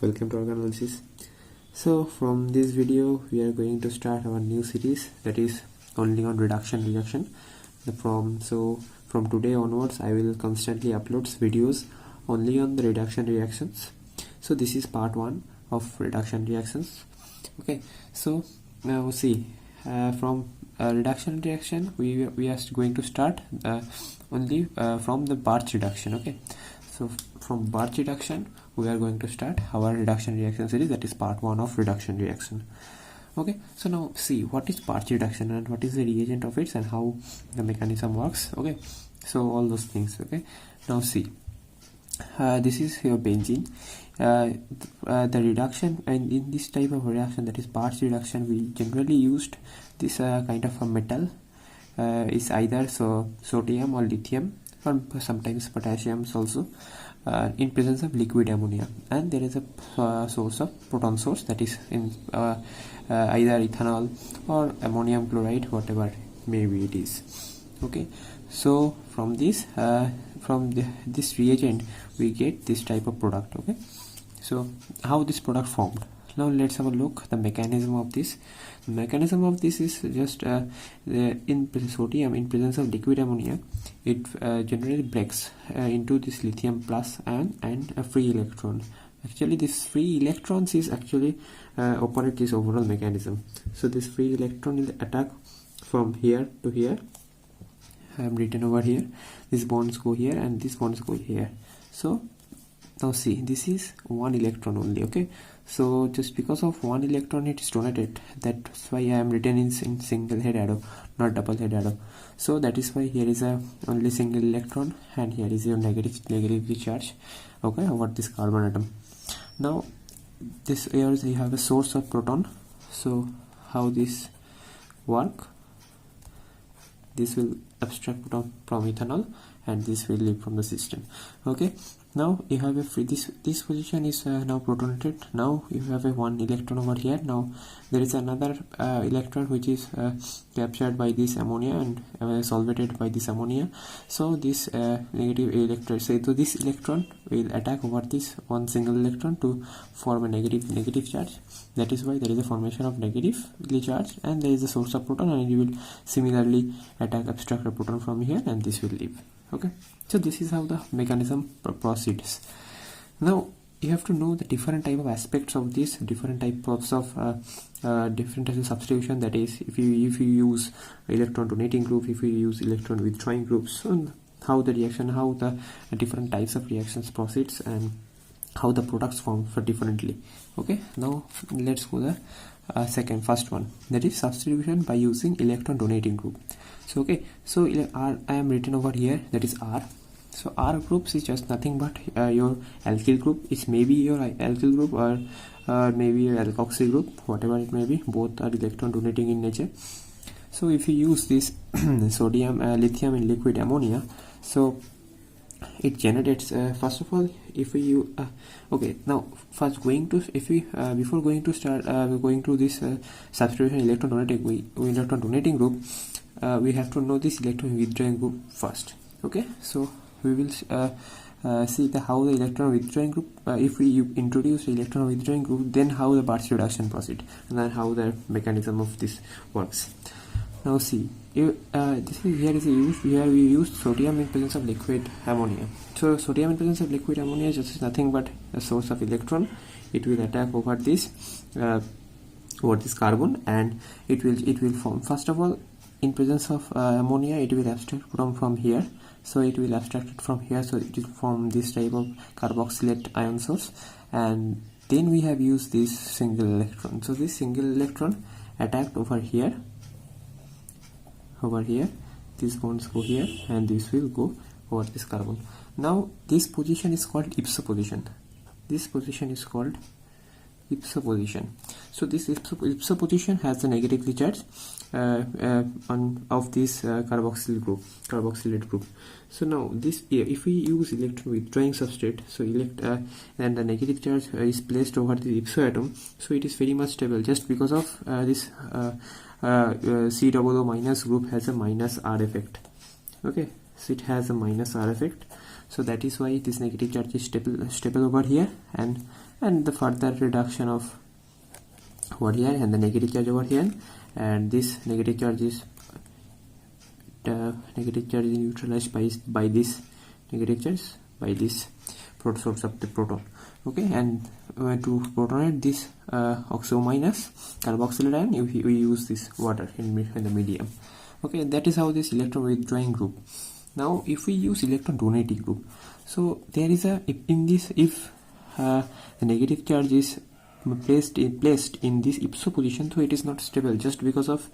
Welcome to Organ Analysis. So from this video we are going to start our new series, that is only on reduction. From today onwards I will constantly upload videos only on the reduction reactions. So this is part 1 of reduction reactions. Okay, so now see, from reduction reaction we are going to start only from the Birch reduction. Okay, so from Birch reduction we are going to start our reduction reaction series, that is part 1 of reduction reaction. Okay, so now see what is Birch reduction and what is the reagent of it and how the mechanism works. Okay, so all those things. Okay, now see, this is your benzene. The reduction, and in this type of reaction, that is Birch reduction, we generally used this kind of a metal. Is either sodium or lithium, or sometimes potassium also, in presence of liquid ammonia, and there is a source of proton source, that is in either ethanol or ammonium chloride, whatever maybe it is. Okay, so from this this reagent we get this type of product. Okay, so how this product formed? Now let's have a look the mechanism of this. The mechanism of this is just in sodium in presence of liquid ammonia, it generally breaks into this lithium plus and a free electron. Actually this free electrons is actually operate this overall mechanism. So this free electron will attack from here to here. I have written over here, these bonds go here and these bonds go here. So now see, this is one electron only. Okay, so just because of one electron it is donated, that's why I am written in single head arrow, not double head arrow. So that is why here is a only single electron and here is your negatively charge, okay, over this carbon atom. Now this here you have a source of proton. So how this work? This will abstract proton from ethanol and this will leave from the system. Okay, now you have a free, this position is now protonated. Now you have a one electron over here. Now there is another electron which is captured by this ammonia and solvated by this ammonia. So this negative electron, so this electron will attack over this one single electron to form a negative charge. That is why there is a formation of negatively charged, and there is a source of proton, and you will similarly abstract a proton from here and this will leave. Okay, so this is how the mechanism proceeds. Now you have to know the different type of aspects of this, different types of substitution. That is, if you use electron donating group, if you use electron withdrawing groups, and how the reaction, how the different types of reactions proceeds, and how the products form for differently. Okay, now let's go the first one, that is substitution by using electron donating group. So okay, so R I am written over here, that is R. So R groups is just nothing but your alkyl group. It's maybe your alkyl group or maybe your alkoxy group, whatever it may be. Both are electron donating in nature. So if you use this sodium lithium in liquid ammonia, so it generates first of all, if we okay, now first going to, if we before going to start going to this substitution electron donating group, we have to know this electron withdrawing group first. Okay, so we will see how the electron withdrawing group, if we introduce electron withdrawing group, then how the Birch reduction proceed, and then how the mechanism of this works. Now see, here we use sodium in presence of liquid ammonia. So sodium in presence of liquid ammonia is just nothing but a source of electron. It will attack over this carbon, and it will form, first of all, in presence of ammonia, it will abstract from here. So it will abstract it from here, so it will form this type of carboxylate ion source, and then we have used this single electron. So this single electron attacked over here, these bonds go here and this will go over this carbon. Now this position is called ipso position. This position is called ipso position. So this ipso position has the negatively charged of this carboxylate group. So now this, if we use electron withdrawing substrate, so and the negative charge is placed over the ipso atom, so it is very much stable, just because of this COO minus group has a minus R effect. Okay, so it has a minus R effect. So that is why this negative charge is stable over here, and the further reduction of over here and the negative charge over here, and this negative charge is neutralized by this negative charge by this source of the proton. Okay, and to protonate this oxo minus carboxyl ion, we use this water in the medium. Okay, that is how this electron withdrawing group. Now if we use electron donating group, so there is a if the negative charge is placed in this ipso position, so it is not stable just because of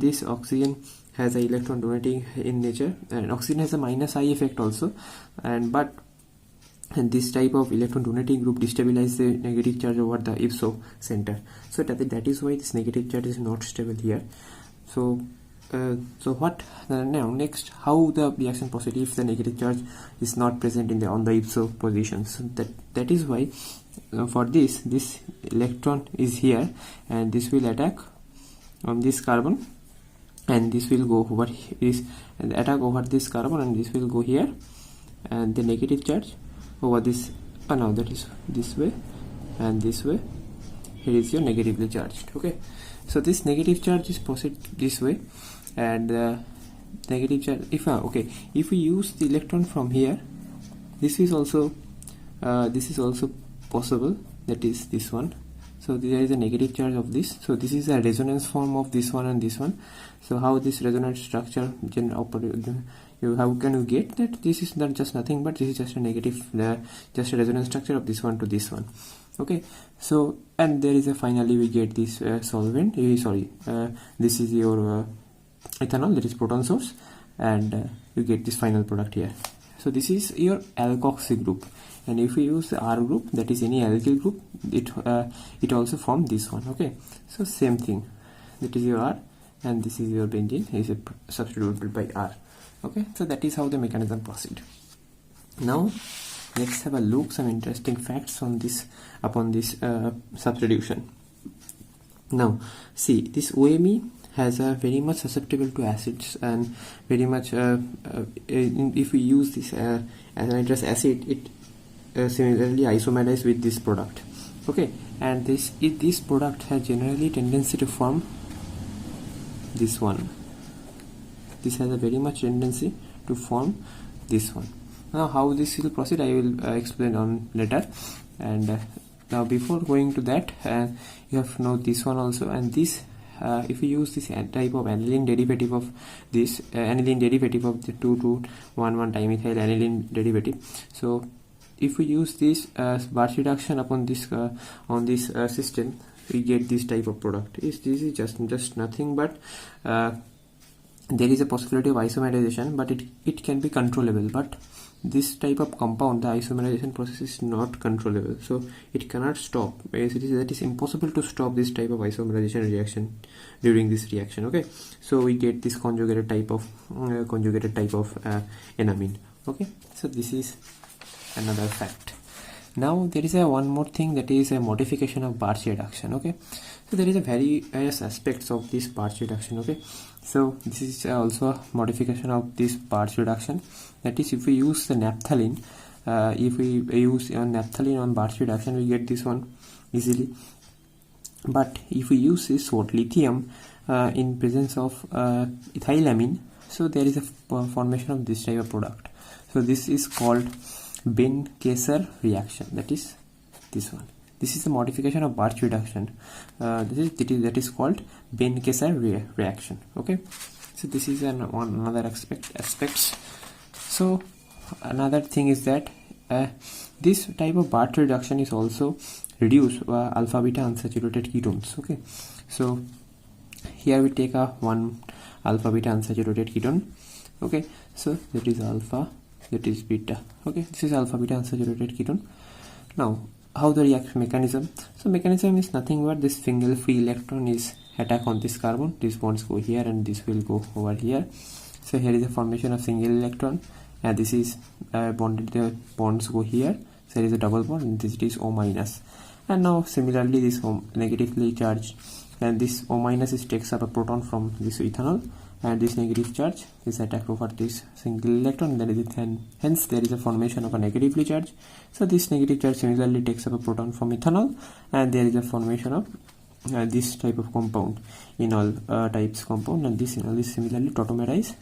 this oxygen has a electron donating in nature, and oxygen has a minus I effect also, and this type of electron donating group destabilizes the negative charge over the ipso center. So that is why this negative charge is not stable here. So what now next, how the reaction proceeds if the negative charge is not present on the ipso position. So that is why for this electron is here, and this will attack on this carbon, and this will go over this and attack over this carbon, and this will go here, and the negative charge over this, now that is this way and this way, here is your negatively charged. Okay, so this negative charge is proceed this way, and negative charge, if we use the electron from here, this is also possible, that is this one. So there is a negative charge of this, so this is a resonance form of this one and this one. So how this resonance structure how can you get that this is not just nothing but this is just a negative just a resonance structure of this one to this one. Okay, so and there is a finally we get this solvent, this is your ethanol, that is proton source, and you get this final product here. So this is your alkoxy group, and if we use the R group, that is any alkyl group, it also form this one. Okay, so same thing, that is your R, and this is your benzene is substituted by R. Okay, so that is how the mechanism proceed. Now let's have a look some interesting facts on this substitution. Now see, this OMe has a very much susceptible to acids, and very much if we use this as nitrous acid, it similarly isomerizes with this product. Okay, and this product has generally tendency to form this one. This has a very much tendency to form this one. Now how this will proceed I will explain on later, and now before going to that, you have to know this one also, and this if we use this type of aniline derivative of this aniline derivative of the 2,2,1,1 dimethyl aniline derivative. So if we use this Birch reduction upon this on this system, we get this type of product. This is just nothing but there is a possibility of isomerization, but it can be controllable. But this type of compound, the isomerization process is not controllable, so it cannot stop. That is impossible to stop this type of isomerization reaction during this reaction. Okay, so we get this conjugated type of enamine. Okay, so this is another fact. Now there is one more thing, that is a modification of Birch reduction. Okay, so there is a various aspects of this Birch reduction. Okay, so this is also a modification of this Birch reduction. That is, if we use the naphthalene, if we use naphthalene on Birch reduction, we get this one easily. But if we use this lithium in presence of ethylamine, so there is a formation of this type of product. So this is called Ben-Kaiser reaction, that is this one. This is the modification of Birch reduction. That is called Ben-Kaiser reaction. Okay, so this is another aspects. So another thing is that this type of Birch reduction is also reduce alpha beta unsaturated ketones. Okay, so here we take one alpha beta unsaturated ketone. Okay, so that is alpha, that is beta. Okay, this is alpha beta unsaturated ketone. Now how the reaction mechanism? So mechanism is nothing but this single free electron is attack on this carbon, these bonds go here and this will go over here. So here is the formation of single electron, and this is bonded, the bonds go here, so there is a double bond, and this is O minus. And now similarly this negatively charged, and this O minus is takes up a proton from this ethanol, and this negative charge is attacked over this single electron, then hence there is a formation of a negatively charged. So this negative charge similarly takes up a proton from ethanol, and there is a formation of this type of compound, enol types compound, and this enol is similarly tautomerizes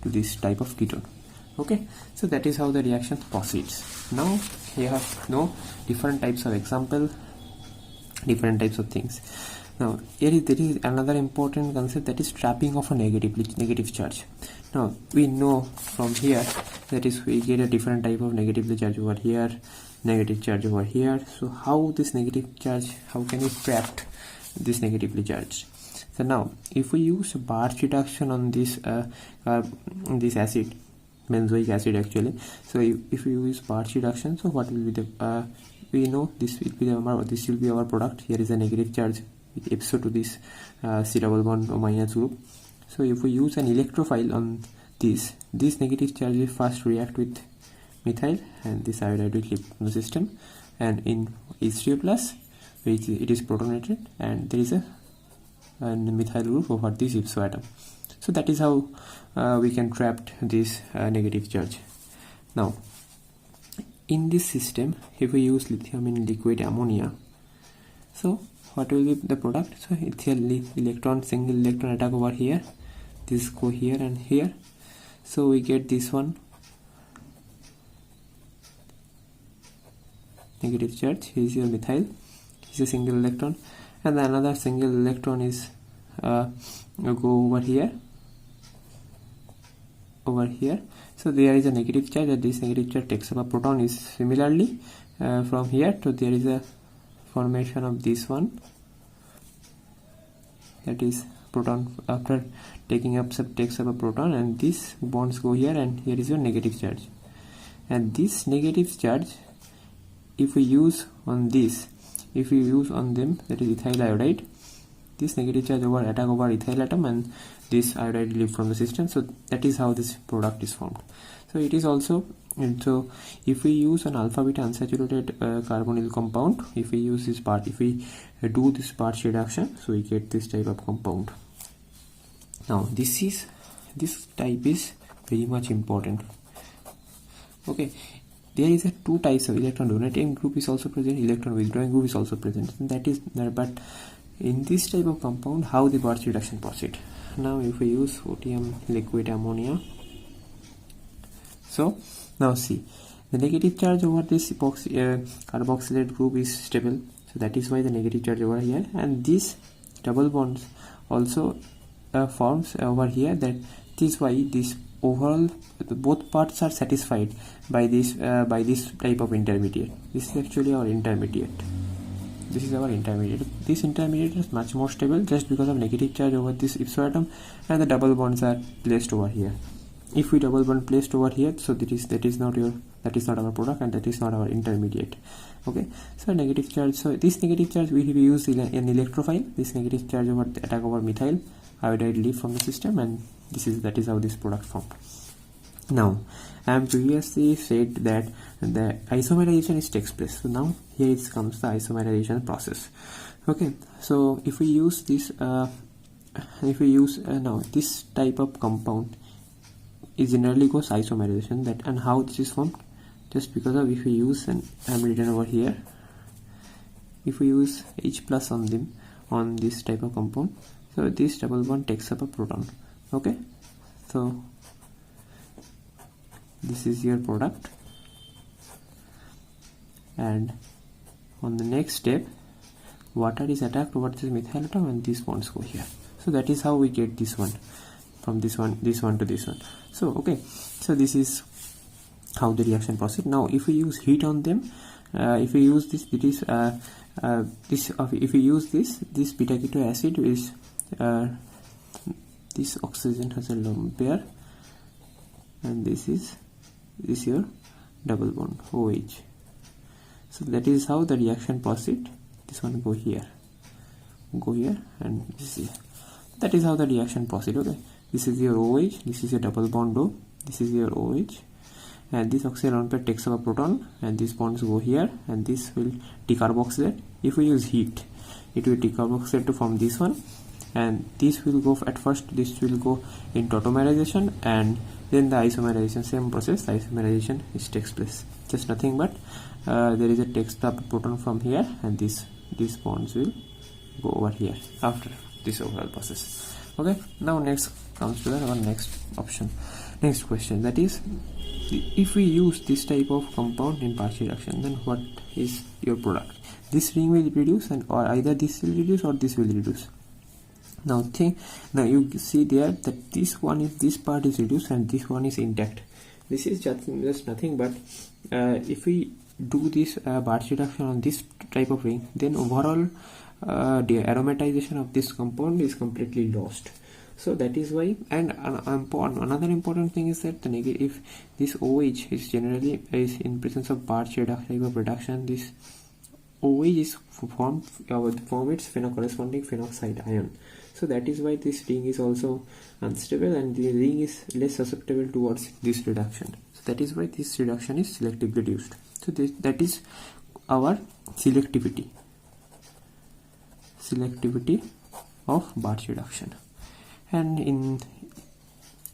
to this type of ketone. Okay, so that is how the reaction proceeds. Now you have different types of example, different types of things. Now there is another important concept, that is trapping of a negative charge. Now we know from here, that is we get a different type of negatively charge over here, negative charge over here. So how this negative charge, how can we trap this negatively charged? So now if we use Birch reduction on this this acid, benzoic acid actually, so if we use Birch reduction, so what will be the we know this will be our product. Here is a negative charge ipso to this C double bond or minus group. So if we use an electrophile on this negative charge will first react with methyl, and this iodide will leave from the system, and in H3O plus which it is protonated, and there is a methyl group over this ipso atom. So that is how we can trap this negative charge. Now in this system, if we use lithium in liquid ammonia, so what will be the product? So it's a electron, single electron attack over here, this go here and here, so we get this one negative charge. Here is your methyl, is a single electron, and then another single electron is go over here, so there is a negative charge, and this negative charge takes up a proton. Is similarly from here to there is a formation of this one, that is proton after taking up takes up a proton, and these bonds go here, and here is your negative charge. And this negative charge, if we use on this, if we use on them, that is ethyl iodide, this negative charge over attack over ethyl atom, and this iodide leave from the system. So that is how this product is formed. So it is also, and so if we use an alpha beta unsaturated carbonyl compound, if we use this part, if we do this Birch reduction, so we get this type of compound. Now this type is very much important. Okay, there is a two types of electron donating group is also present, electron withdrawing group is also present, and that is there. But in this type of compound, how the Birch reduction proceed? Now if we use sodium liquid ammonia, so now see, the negative charge over this carboxylate group is stable, so that is why the negative charge over here, and this double bonds also forms over here, that is why this overall both parts are satisfied by this type of intermediate. This is actually our intermediate. This is our intermediate. This intermediate is much more stable just because of negative charge over this ipso atom, and the double bonds are placed over here. If we double bond placed over here, so that is not our product, and that is not our intermediate. Okay, so negative charge. So this negative charge we use an electrophile. This negative charge over the attack over methyl, iodide leave from the system, and that is how this product formed. Now I am previously said that the isomerization takes place. So now here it comes the isomerization process. Okay, so if we use this, now this type of compound is generally goes isomerization. That, and how this is formed, just because of, if we use, and I am written over here, if we use H plus on them on this type of compound, so this double bond takes up a proton. Okay, so this is your product, and on the next step water is attacked over this methyl atom, and these bonds go here. So that is how we get this one, from this one to this one. So okay, so this is how the reaction proceeds. Now if we use heat on them, if we use this, it is if we use this beta keto acid is this oxygen has a lone pair, and this is your double bond OH. So that is how the reaction proceed. This one go here, and this is, that is how the reaction proceed. Okay, this is your OH, this is your double bond O, this is your OH, and this oxygen lone pair takes up a proton, and these bonds go here, and this will decarboxylate. If we use heat, it will decarboxylate to form this one, and this will go at first, this will go in tautomerization, and then the isomerization, same process, the isomerization takes place. Just nothing but there is a takes the proton from here, and these bonds will go over here after this overall process. Okay, now next comes to our next option, next question, that is, if we use this type of compound in Birch reduction, then what is your product? This ring will reduce, and or either this will reduce or this will reduce. Now you see there that this part is reduced and this one is intact. This is just nothing but if we do this Birch reduction on this type of ring, then overall the aromatization of this compound is completely lost. So that is why, and another important thing is that if this OH is generally in presence of Birch type of reduction, this OH is form its corresponding phenoxide ion. So that is why this ring is also unstable and the ring is less susceptible towards this reduction. So that is why this reduction is selectively reduced. So that is our selectivity of Birch reduction. And in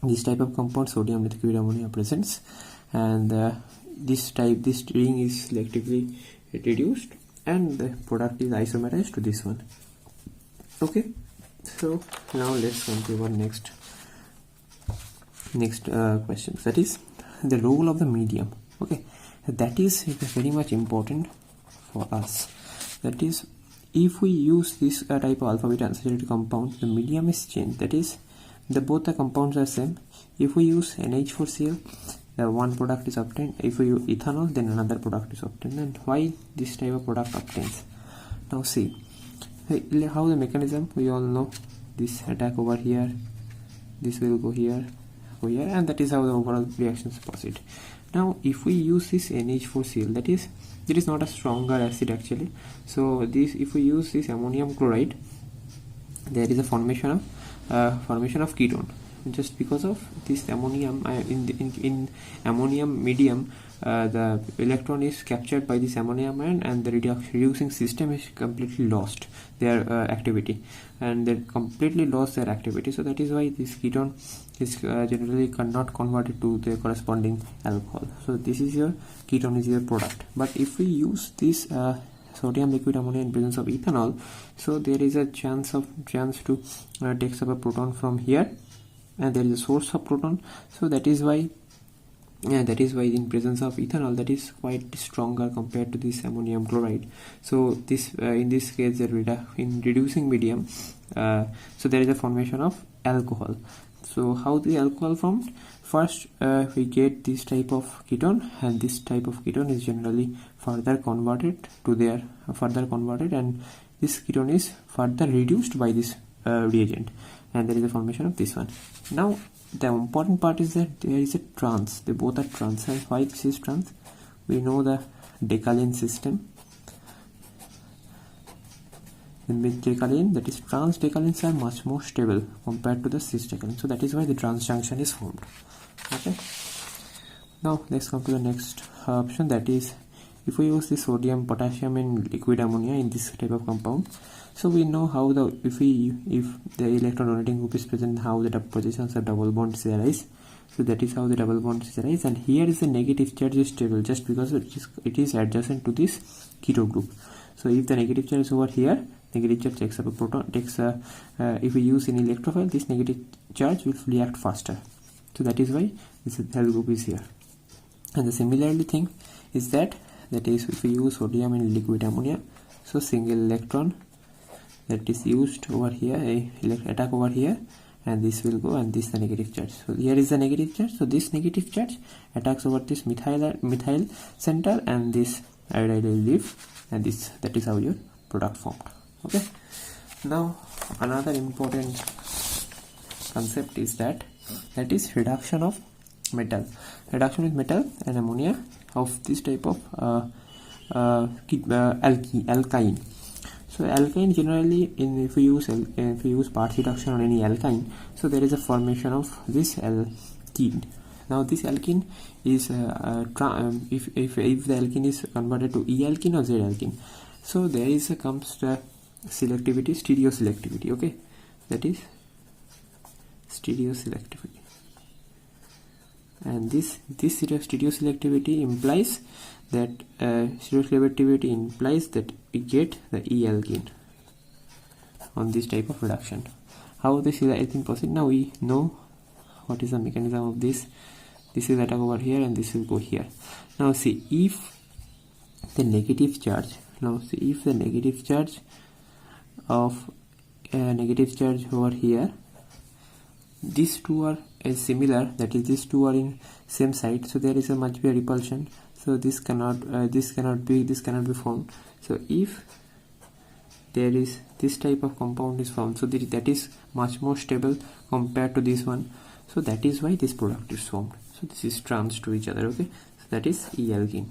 this type of compound, sodium liquid ammonia presents, and this ring is selectively reduced, and the product is isomerized to this one. Okay, so now let's come to our next question, that is the role of the medium. Okay, that is very much important for us. That is, if we use this type of alpha beta unsaturated compound, the medium is changed. That is, both the compounds are same. If we use NH4Cl, the one product is obtained. If we use ethanol, then another product is obtained. And why this type of product obtains? Now see how the mechanism, we all know this attack over here, this will go here, and that is how the overall reactions proceed. Now if we use this NH4Cl, that is, it is not a stronger acid actually. So if we use this ammonium chloride, there is a formation of ketone, just because of this ammonium in ammonium medium. The electron is captured by this ammonium ion, and the reducing system is completely lost their activity, and they completely lost their activity. So that is why this ketone is generally not converted to the corresponding alcohol. So this is your ketone, is your product. But if we use this sodium liquid ammonia in presence of ethanol, so there is a chance to take up a proton from here, and there is a source of proton. So that is why in presence of ethanol, that is quite stronger compared to this ammonium chloride. So this in this case, in reducing medium, so there is a formation of alcohol. So how the alcohol formed? First we get this type of ketone, and this type of ketone is generally further converted, and this ketone is further reduced by this reagent, and there is a formation of this one. Now the important part is that there is a trans, they both are trans. And why this is trans? We know the decalin system. In with decalin, that is, trans decalins are much more stable compared to the cis decalin. So that is why the trans junction is formed. Okay, now let's come to the next option, that is, if we use the sodium potassium and liquid ammonia in this type of compound, so we know how if the electron donating group is present, how the positions of double bonds arise. So that is how the double bonds arise, and here is the negative charge is stable just because it is adjacent to this keto group. So if the negative charge is over here, negative charge takes up a proton, if we use an electrophile, this negative charge will react faster. So that is why this alkyl group is here. And the similarly thing is that is, if we use sodium and liquid ammonia, so single electron that is used over here, attack over here, and this will go, and this is the negative charge. So here is the negative charge, so this negative charge attacks over this methyl center, and this iodide will leave, and that is how your product formed. Okay, now another important concept is that is reduction of metal. Reduction with metal and ammonia of this type of alkyne. So alkyne generally, if we use Birch reduction on any alkyne, so there is a formation of this alkene. Now this alkene is if the alkene is converted to E alkene or Z alkene, so there is comes the selectivity, stereo selectivity. Okay, that is stereo selectivity, and this stereo selectivity implies that stereo selectivity implies that we get the EL gain on this type of reduction. How this is I think possible? Now we know what is the mechanism of this. This is attack over here and this will go here. Now see, if the negative charge, if the negative charge of negative charge over here, these two are similar, that is these two are in same side, so there is a much be a repulsion, so this cannot be formed. So if there is this type of compound is formed, so that is much more stable compared to this one, so that is why this product is formed. So this is trans to each other. Okay, so that is EL gain.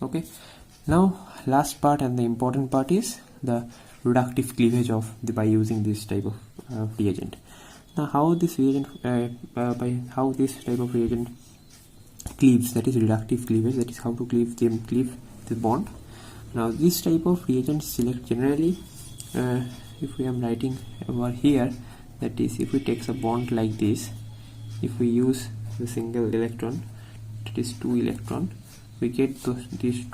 Okay, now last part and the important part is the reductive cleavage of by using this type of reagent. Now how this reagent how this type of reagent cleaves, that is reductive cleavage, that is how to cleave the bond. Now this type of reagent select generally, if we am writing over here, that is if we take a bond like this, if we use the single electron, that is 2 electron, we get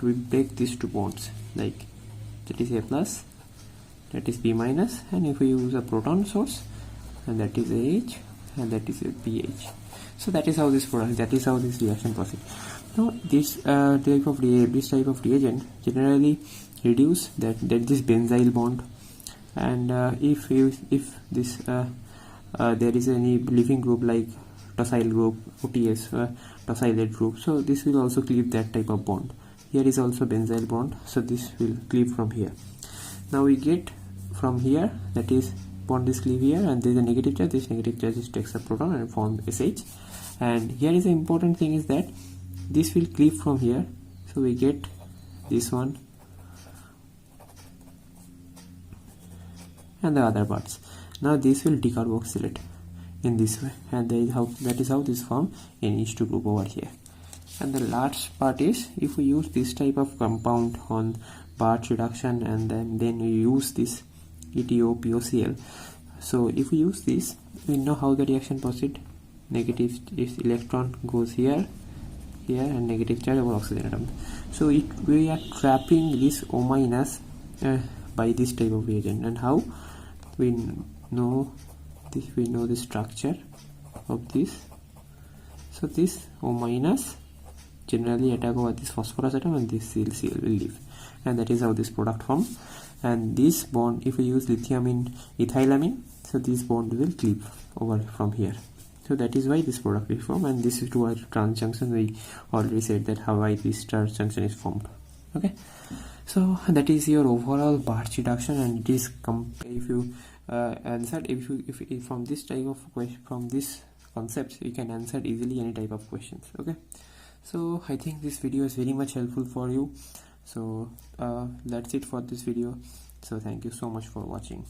we break these two bonds, like that is A plus, that is B minus, and if we use a proton source, and that is AH, and that is a BH. So that is how this product, that is how this reaction proceeds. Now this type of reagent generally reduce that this benzyl bond, and if this there is any leaving group like tosyl group, OTS, tosylate group, so this will also cleave that type of bond. Here is also benzyl bond, so this will cleave from here. Now we get from here, that is bond is cleave here, and there is a negative charge. This negative charge takes a proton and form SH. And here is the important thing is that this will cleave from here, so we get this one and the other parts. Now this will decarboxylate in this way, and that is how this form in H2 group over here. And the last part is if we use this type of compound on Birch reduction, and then we use this ETO-POCl. So if we use this, we know how the reaction proceed. Negative is electron goes here, and negative charge over oxygen atom. So we are trapping this O minus by this type of reagent. And how we know this? We know the structure of this. So this O minus generally attack over this phosphorus atom, and this Cl will leave, and that is how this product forms. And this bond, if we use lithium in ethylamine, so this bond will cleave over from here. So that is why this product is formed, and this is to our trans junction. We already said that how this trans junction is formed. Okay, so that is your overall Birch reduction, and it is if you answered if from this type of question, from this concepts, you can answer easily any type of questions. Okay, so I think this video is very much helpful for you. So that's it for this video. So thank you so much for watching.